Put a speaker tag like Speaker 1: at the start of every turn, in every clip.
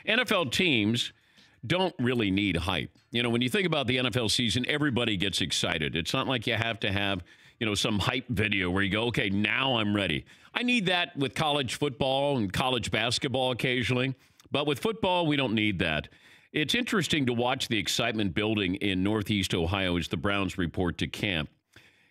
Speaker 1: NFL teams don't really need hype. You know, when you think about the NFL season, everybody gets excited. It's not like you have to have, some hype video where you go, okay, now I'm ready. I need that with college football and college basketball occasionally. But with football, we don't need that. It's interesting to watch the excitement building in Northeast Ohio as the Browns report to camp.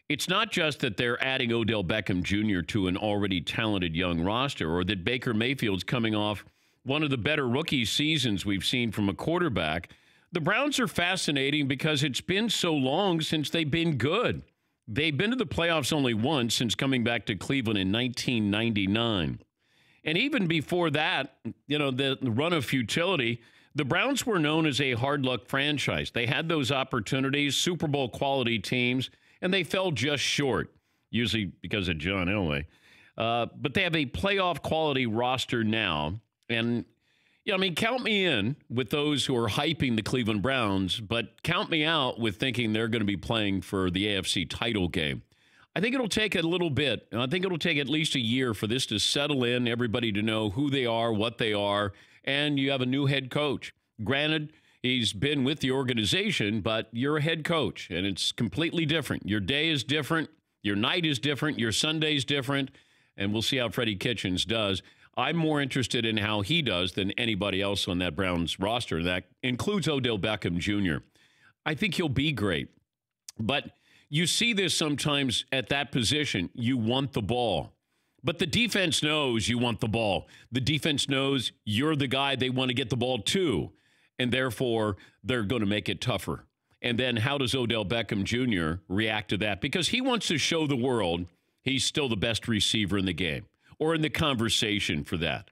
Speaker 1: It's not just that they're adding Odell Beckham Jr. to an already talented young roster, or that Baker Mayfield's coming off one of the better rookie seasons we've seen from a quarterback. The Browns are fascinating because it's been so long since they've been good. They've been to the playoffs only once since coming back to Cleveland in 1999. And even before that, the run of futility, the Browns were known as a hard luck franchise. They had those opportunities, Super Bowl quality teams, and they fell just short, usually because of John Elway. But they have a playoff quality roster now. And, count me in with those who are hyping the Cleveland Browns, but count me out with thinking they're going to be playing for the AFC title game. I think it'll take a little bit. I think it'll take at least a year for this to settle in, everybody to know who they are, what they are, and you have a new head coach. Granted, he's been with the organization, but you're a head coach, and it's completely different. Your day is different. Your night is different. Your Sunday's different, and we'll see how Freddie Kitchens does. I'm more interested in how he does than anybody else on that Browns roster. That includes Odell Beckham Jr. I think he'll be great, but you see this sometimes at that position. You want the ball. But the defense knows you want the ball. The defense knows you're the guy they want to get the ball to, and therefore they're going to make it tougher. And then how does Odell Beckham Jr. react to that? Because he wants to show the world he's still the best receiver in the game or in the conversation for that.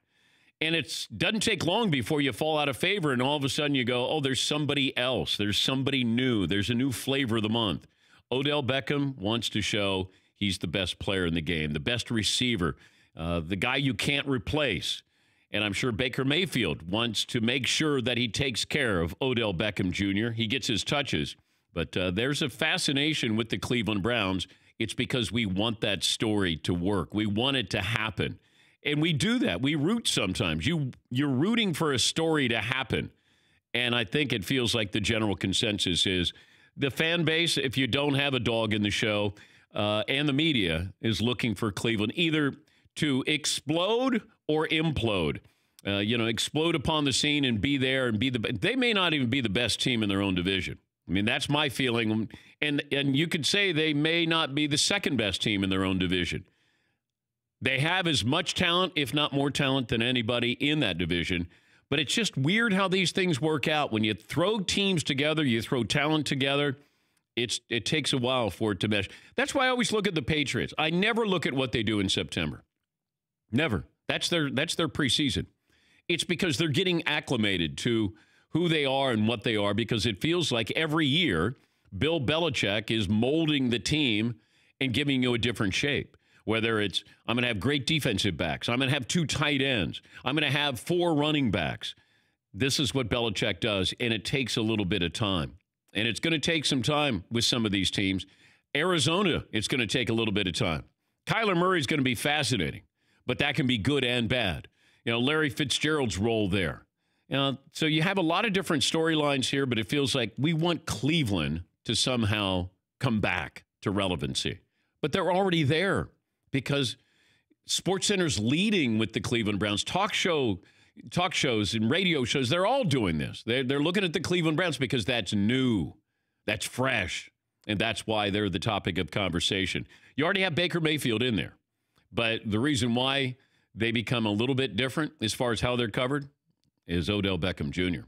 Speaker 1: And it doesn't take long before you fall out of favor, and all of a sudden you go, oh, there's somebody else. There's somebody new. There's a new flavor of the month. Odell Beckham wants to show he's the best player in the game, the best receiver, the guy you can't replace. And I'm sure Baker Mayfield wants to make sure that he takes care of Odell Beckham Jr. He gets his touches. But there's a fascination with the Cleveland Browns. It's because we want that story to work. We want it to happen. And we do that. We root sometimes. You're rooting for a story to happen. And I think it feels like the general consensus is the fan base, if you don't have a dog in the show, and the media is looking for Cleveland either to explode or implode. Explode upon the scene and be there and be they may not even be the best team in their own division. I mean, that's my feeling. And you could say they may not be the second best team in their own division. They have as much talent, if not more talent, than anybody in that division. But it's just weird how these things work out. When you throw teams together, you throw talent together, it takes a while for it to mesh. That's why I always look at the Patriots. I never look at what they do in September. Never. That's their preseason. It's because they're getting acclimated to who they are and what they are, because it feels like every year Bill Belichick is molding the team and giving you a different shape. Whether it's, I'm going to have great defensive backs, I'm going to have 2 tight ends, I'm going to have 4 running backs. This is what Belichick does, and it takes a little bit of time. And it's going to take some time with some of these teams. Arizona, it's going to take a little bit of time. Kyler Murray's going to be fascinating, but that can be good and bad. Larry Fitzgerald's role there. So you have a lot of different storylines here, but it feels like we want Cleveland to somehow come back to relevancy. But they're already there because SportsCenter's leading with the Cleveland Browns. Talk shows and radio shows, they're all doing this. They're looking at the Cleveland Browns because that's new, that's fresh, and that's why they're the topic of conversation. You already have Baker Mayfield in there, but the reason why they become a little bit different as far as how they're covered is Odell Beckham Jr.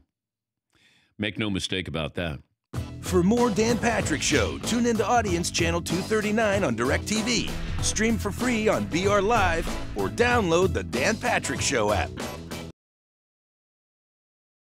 Speaker 1: Make no mistake about that.
Speaker 2: For more Dan Patrick Show, tune into Audience Channel 239 on DirecTV. Stream for free on BR Live or download the Dan Patrick Show app.